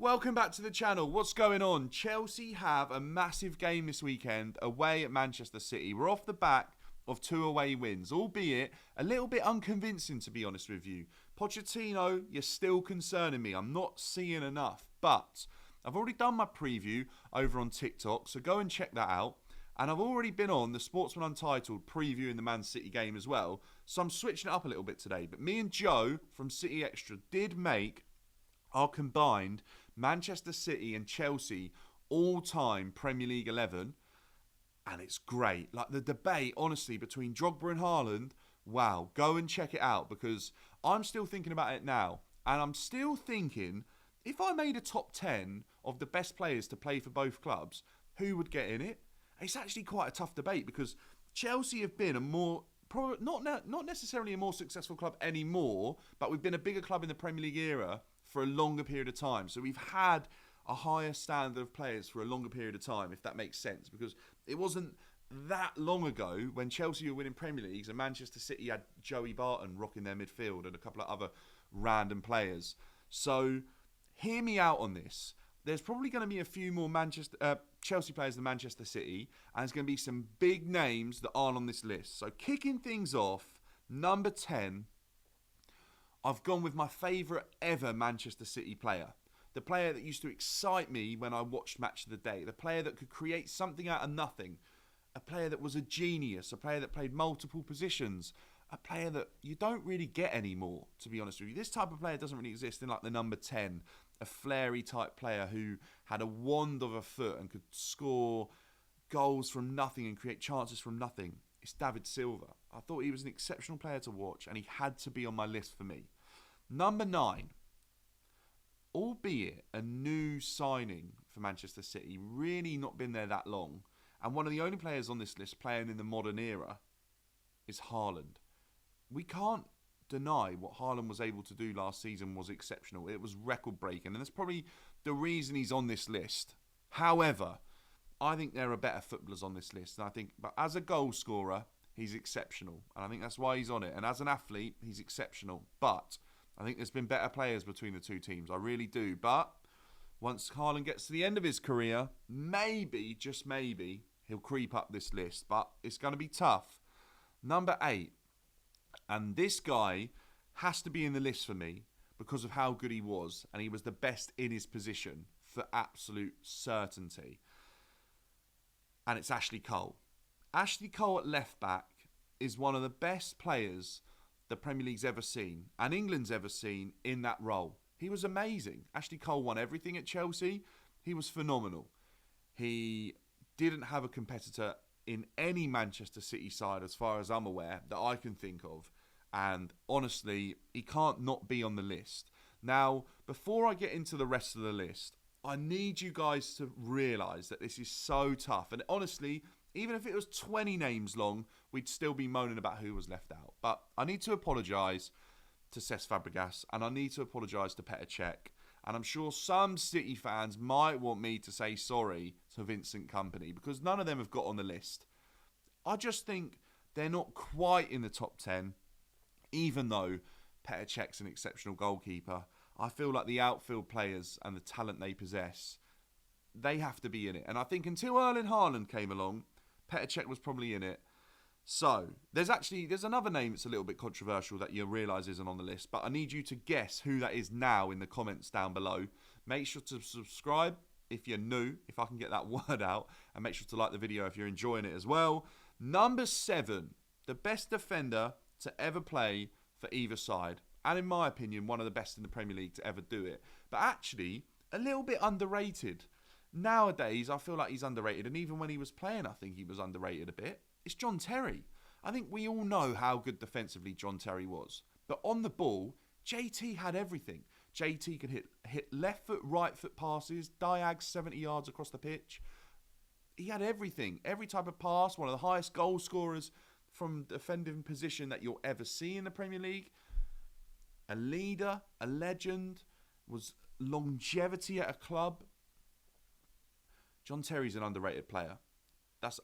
Welcome back to the channel. What's going on? Chelsea have a massive game this weekend away at Manchester City. We're off the back of 2 away wins, albeit a little bit unconvincing, to be honest with you. Pochettino, you're still concerning me. I'm not seeing enough, but I've already done my preview over on TikTok, so go and check that out. And I've already been on the Sportsman Untitled previewing the Man City game as well, so I'm switching it up a little bit today. But me and Joe from City Extra did make our combined Manchester City and Chelsea all-time Premier League 11, and it's great. Like, the debate, honestly, between Drogba and Haaland, wow, go and check it out, because I'm still thinking about it now, and I'm still thinking, if I made a top 10 of the best players to play for both clubs, who would get in it? It's actually quite a tough debate, because Chelsea have been a more, not necessarily a more successful club anymore, but we've been a bigger club in the Premier League era for a longer period of time. So we've had a higher standard of players for a longer period of time, if that makes sense. Because it wasn't that long ago when Chelsea were winning Premier Leagues and Manchester City had Joey Barton rocking their midfield and a couple of other random players. So hear me out on this. There's probably going to be a few more Chelsea players than Manchester City, and there's going to be some big names that aren't on this list. So kicking things off, number 10, I've gone with my favourite ever Manchester City player. The player that used to excite me when I watched Match of the Day. The player that could create something out of nothing. A player that was a genius. A player that played multiple positions. A player that you don't really get anymore, to be honest with you. This type of player doesn't really exist in like the number 10. A flary type player who had a wand of a foot and could score goals from nothing and create chances from nothing. It's David Silva. I thought he was an exceptional player to watch, and he had to be on my list for me. Number 9, albeit a new signing for Manchester City, really not been there that long, and one of the only players on this list playing in the modern era is Haaland. We can't deny what Haaland was able to do last season was exceptional. It was record-breaking, and that's probably the reason he's on this list. However, I think there are better footballers on this list, and but as a goal scorer, he's exceptional, and I think that's why he's on it. And as an athlete, he's exceptional, but I think there's been better players between the two teams. I really do. But once Haaland gets to the end of his career, maybe, just maybe, he'll creep up this list. But it's going to be tough. Number 8. And this guy has to be in the list for me because of how good he was. And he was the best in his position for absolute certainty. And it's Ashley Cole. Ashley Cole at left back is one of the best players the Premier League's ever seen, and England's ever seen in that role. He was amazing. Ashley Cole won everything at Chelsea. He was phenomenal. He didn't have a competitor in any Manchester City side, as far as I'm aware, that I can think of. And honestly, he can't not be on the list. Now, before I get into the rest of the list, I need you guys to realise that this is so tough. And honestly, even if it was 20 names long, we'd still be moaning about who was left out. But I need to apologise to Cesc Fabregas, and I need to apologise to Petr Cech. And I'm sure some City fans might want me to say sorry to Vincent Kompany, because none of them have got on the list. I just think they're not quite in the top 10, even though Petr Cech's an exceptional goalkeeper. I feel like the outfield players and the talent they possess, they have to be in it. And I think until Erling Haaland came along, Petr Cech was probably in it. So, there's another name that's a little bit controversial that you realise isn't on the list, but I need you to guess who that is now in the comments down below. Make sure to subscribe if you're new, if I can get that word out, and make sure to like the video if you're enjoying it as well. Number 7, the best defender to ever play for either side, and in my opinion, one of the best in the Premier League to ever do it, but actually a little bit underrated. Nowadays, I feel like he's underrated, and even when he was playing, I think he was underrated a bit. It's John Terry. I think we all know how good defensively John Terry was. But on the ball, JT had everything. JT could hit left foot, right foot passes, diags 70 yards across the pitch. He had everything. Every type of pass, one of the highest goal scorers from defending position that you'll ever see in the Premier League. A leader, a legend, was longevity at a club. John Terry's an underrated player.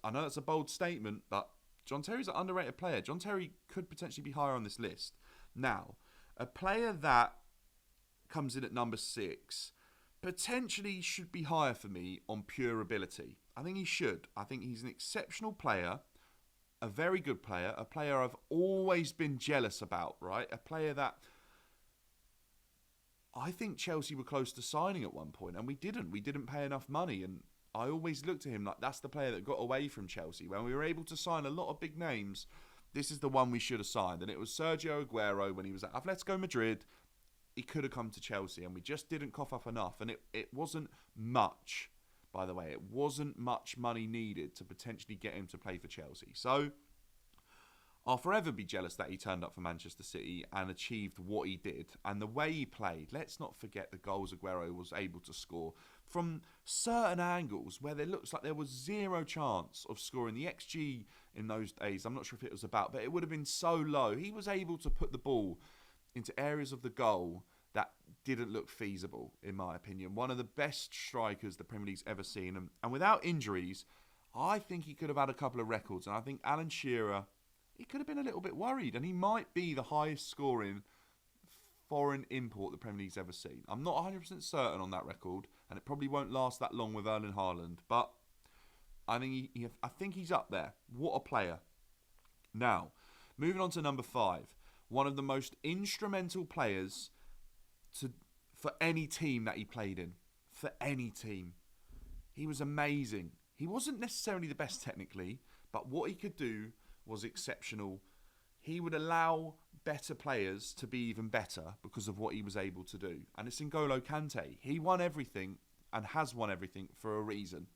I know that's a bold statement, but John Terry's an underrated player. John Terry could potentially be higher on this list. Now, a player that comes in at number 6 potentially should be higher for me on pure ability. I think he should. I think he's an exceptional player, a very good player, a player I've always been jealous about, right? A player that I think Chelsea were close to signing at one point, and we didn't. We didn't pay enough money, and I always looked at him like that's the player that got away from Chelsea. When we were able to sign a lot of big names, this is the one we should have signed. And it was Sergio Aguero when he was at Atletico Madrid. He could have come to Chelsea, and we just didn't cough up enough. And it wasn't much, by the way. It wasn't much money needed to potentially get him to play for Chelsea. So I'll forever be jealous that he turned up for Manchester City and achieved what he did. And the way he played, let's not forget the goals Aguero was able to score from certain angles where there looks like there was zero chance of scoring. The XG in those days, I'm not sure if it was about, but it would have been so low. He was able to put the ball into areas of the goal that didn't look feasible, in my opinion. One of the best strikers the Premier League's ever seen. And without injuries, I think he could have had a couple of records. And I think Alan Shearer, he could have been a little bit worried. And he might be the highest scoring foreign import the Premier League's ever seen. I'm not 100% certain on that record. And it probably won't last that long with Erling Haaland. But I think he's up there. What a player. Now, moving on to number 5. One of the most instrumental players for any team that he played in. For any team. He was amazing. He wasn't necessarily the best technically, but what he could do was exceptional. He would allow better players to be even better because of what he was able to do. And it's N'Golo Kante. He won everything and has won everything for a reason.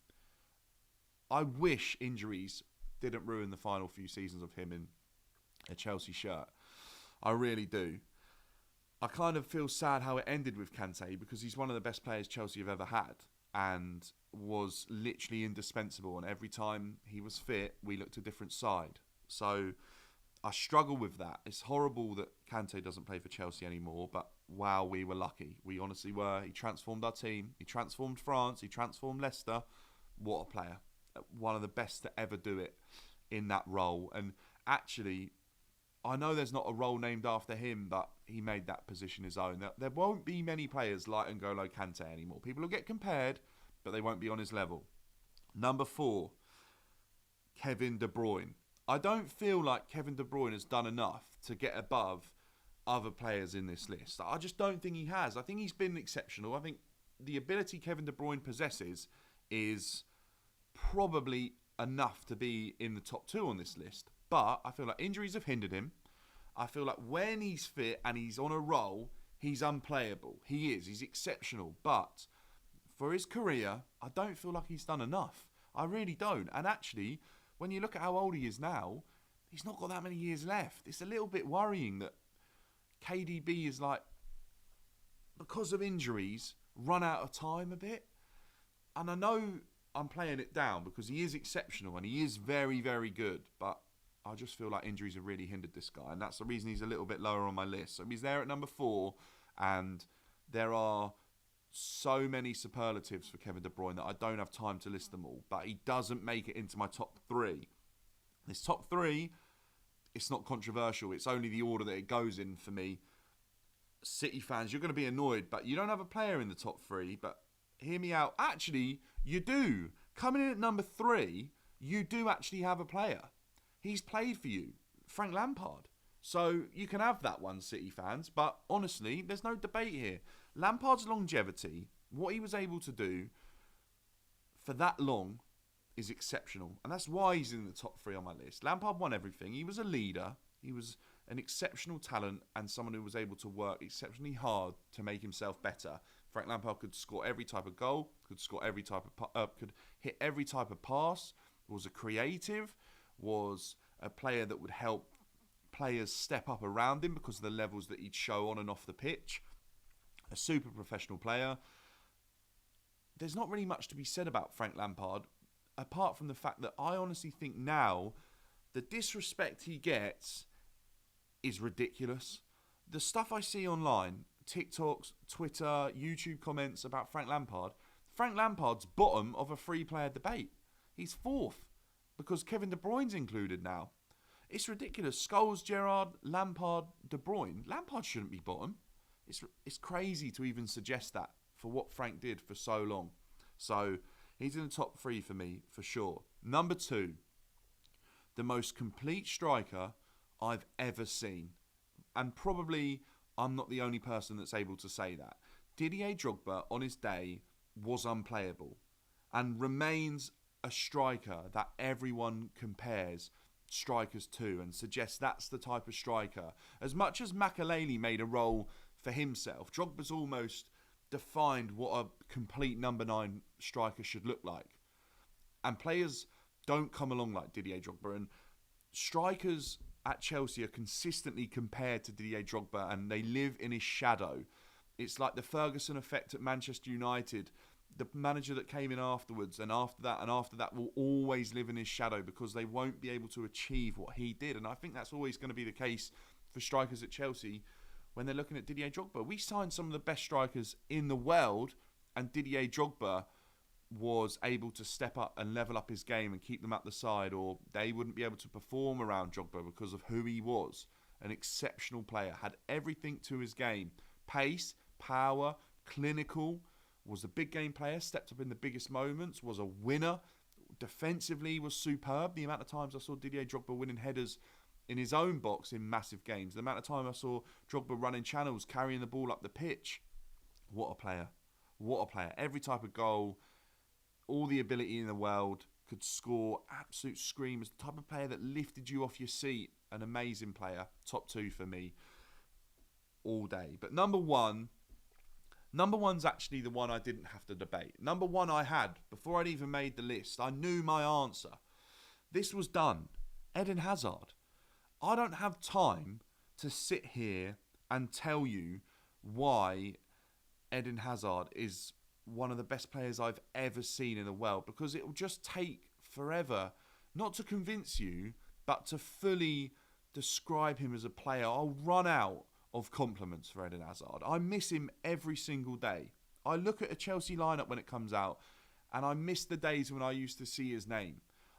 I wish injuries didn't ruin the final few seasons of him in a Chelsea shirt. I really do. I kind of feel sad how it ended with Kante because he's one of the best players Chelsea have ever had and was literally indispensable. And every time he was fit, we looked a different side. So I struggle with that. It's horrible that Kante doesn't play for Chelsea anymore, but wow, we were lucky. We honestly were. He transformed our team. He transformed France. He transformed Leicester. What a player. One of the best to ever do it in that role. And actually, I know there's not a role named after him, but he made that position his own. There won't be many players like N'Golo Kante anymore. People will get compared, but they won't be on his level. Number 4, Kevin De Bruyne. I don't feel like Kevin De Bruyne has done enough to get above other players in this list. I just don't think he has. I think he's been exceptional. I think the ability Kevin De Bruyne possesses is probably enough to be in the top 2 on this list. But I feel like injuries have hindered him. I feel like when he's fit and he's on a roll, he's unplayable. He is. He's exceptional. But for his career, I don't feel like he's done enough. I really don't. And actually, when you look at how old he is now, he's not got that many years left. It's a little bit worrying that KDB is like, because of injuries, run out of time a bit. And I know I'm playing it down because he is exceptional and he is very, very good. But I just feel like injuries have really hindered this guy. And that's the reason he's a little bit lower on my list. So he's there at number 4. And there are so many superlatives for Kevin De Bruyne that I don't have time to list them all. But he doesn't make it into my top 3. This top 3, it's not controversial. It's only the order that it goes in for me. City fans, you're going to be annoyed, but you don't have a player in the top 3. But hear me out. Actually, you do. Coming in at number 3, you do actually have a player. He's played for you, Frank Lampard. So you can have that one, City fans. But honestly, there's no debate here. Lampard's longevity, what he was able to do for that long is exceptional. And that's why he's in the top 3 on my list. Lampard won everything. He was a leader. He was an exceptional talent and someone who was able to work exceptionally hard to make himself better. Frank Lampard could score every type of goal, could score every type of could hit every type of pass, was a creative, was a player that would help players step up around him because of the levels that he'd show on and off the pitch. A super professional player. There's not really much to be said about Frank Lampard, apart from the fact that I honestly think now the disrespect he gets is ridiculous. The stuff I see online, TikToks, Twitter, YouTube comments about Frank Lampard's bottom of a 3-player debate. He's 4th. Because Kevin De Bruyne's included now. It's ridiculous. Scholes, Gerrard, Lampard, De Bruyne. Lampard shouldn't be bottom. It's crazy to even suggest that for what Frank did for so long. So he's in the top 3 for me, for sure. Number 2, the most complete striker I've ever seen. And probably I'm not the only person that's able to say that. Didier Drogba, on his day, was unplayable and remains a striker that everyone compares strikers to and suggests that's the type of striker. As much as Makelele made a role for himself, Drogba's almost defined what a complete number 9 striker should look like. And players don't come along like Didier Drogba, and strikers at Chelsea are consistently compared to Didier Drogba, and they live in his shadow. It's like the Ferguson effect at Manchester United. The manager that came in afterwards and after that will always live in his shadow because they won't be able to achieve what he did. And I think that's always going to be the case for strikers at Chelsea when they're looking at Didier Drogba. We signed some of the best strikers in the world, and Didier Drogba was able to step up and level up his game and keep them at the side, or they wouldn't be able to perform around Drogba because of who he was. An exceptional player, had everything to his game. Pace, power, clinical, was a big game player, stepped up in the biggest moments, was a winner. Defensively was superb. The amount of times I saw Didier Drogba winning headers in his own box in massive games. The amount of time I saw Drogba running channels, carrying the ball up the pitch. What a player. What a player. Every type of goal, all the ability in the world, could score absolute screamers. The type of player that lifted you off your seat. An amazing player. Top 2 for me all day. But number 1's actually the one I didn't have to debate. Number 1 I had, before I'd even made the list. I knew my answer. This was done. Eden Hazard. I don't have time to sit here and tell you why Eden Hazard is one of the best players I've ever seen in the world, because it will just take forever, not to convince you, but to fully describe him as a player. I'll run out of compliments for Eden Hazard. I miss him every single day. I look at a Chelsea lineup when it comes out, and I miss the days when I used to see his name.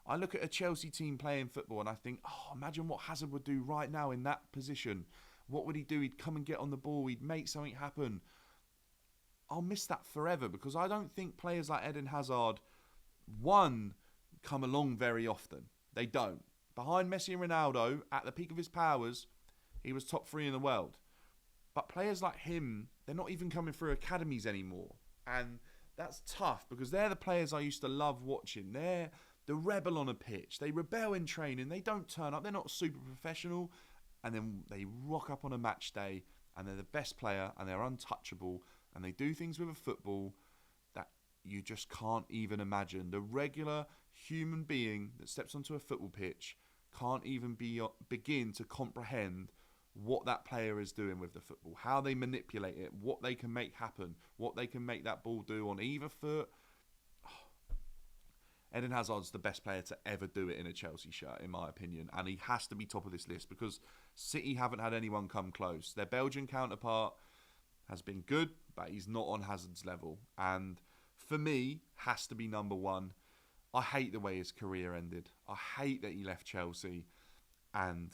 I look at a Chelsea team playing football and I think, oh, imagine what Hazard would do right now in that position. What would he do? He'd come and get on the ball. He'd make something happen. I'll miss that forever, because I don't think players like Eden Hazard, one, come along very often. They don't. Behind Messi and Ronaldo, at the peak of his powers, he was top 3 in the world. But players like him, they're not even coming through academies anymore. And that's tough, because they're the players I used to love watching. They're the rebel on a pitch. They rebel in training. They don't turn up. They're not super professional. And then they rock up on a match day and they're the best player and they're untouchable. And they do things with a football that you just can't even imagine. The regular human being that steps onto a football pitch can't even begin to comprehend what that player is doing with the football, how they manipulate it, what they can make happen, what they can make that ball do on either foot. Eden Hazard's the best player to ever do it in a Chelsea shirt, in my opinion, and he has to be top of this list because City haven't had anyone come close. Their Belgian counterpart has been good, but he's not on Hazard's level, and for me, has to be number 1. I hate the way his career ended. I hate that he left Chelsea, and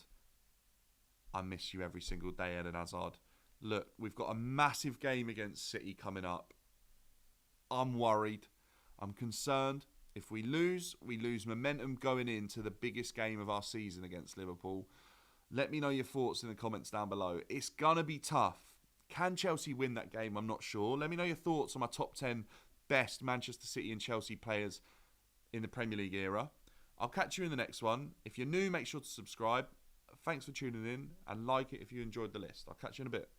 I miss you every single day, Eden Hazard. Look, we've got a massive game against City coming up. I'm worried. I'm concerned. If we lose momentum going into the biggest game of our season against Liverpool. Let me know your thoughts in the comments down below. It's going to be tough. Can Chelsea win that game? I'm not sure. Let me know your thoughts on my top 10 best Manchester City and Chelsea players in the Premier League era. I'll catch you in the next one. If you're new, make sure to subscribe. Thanks for tuning in and like it if you enjoyed the list. I'll catch you in a bit.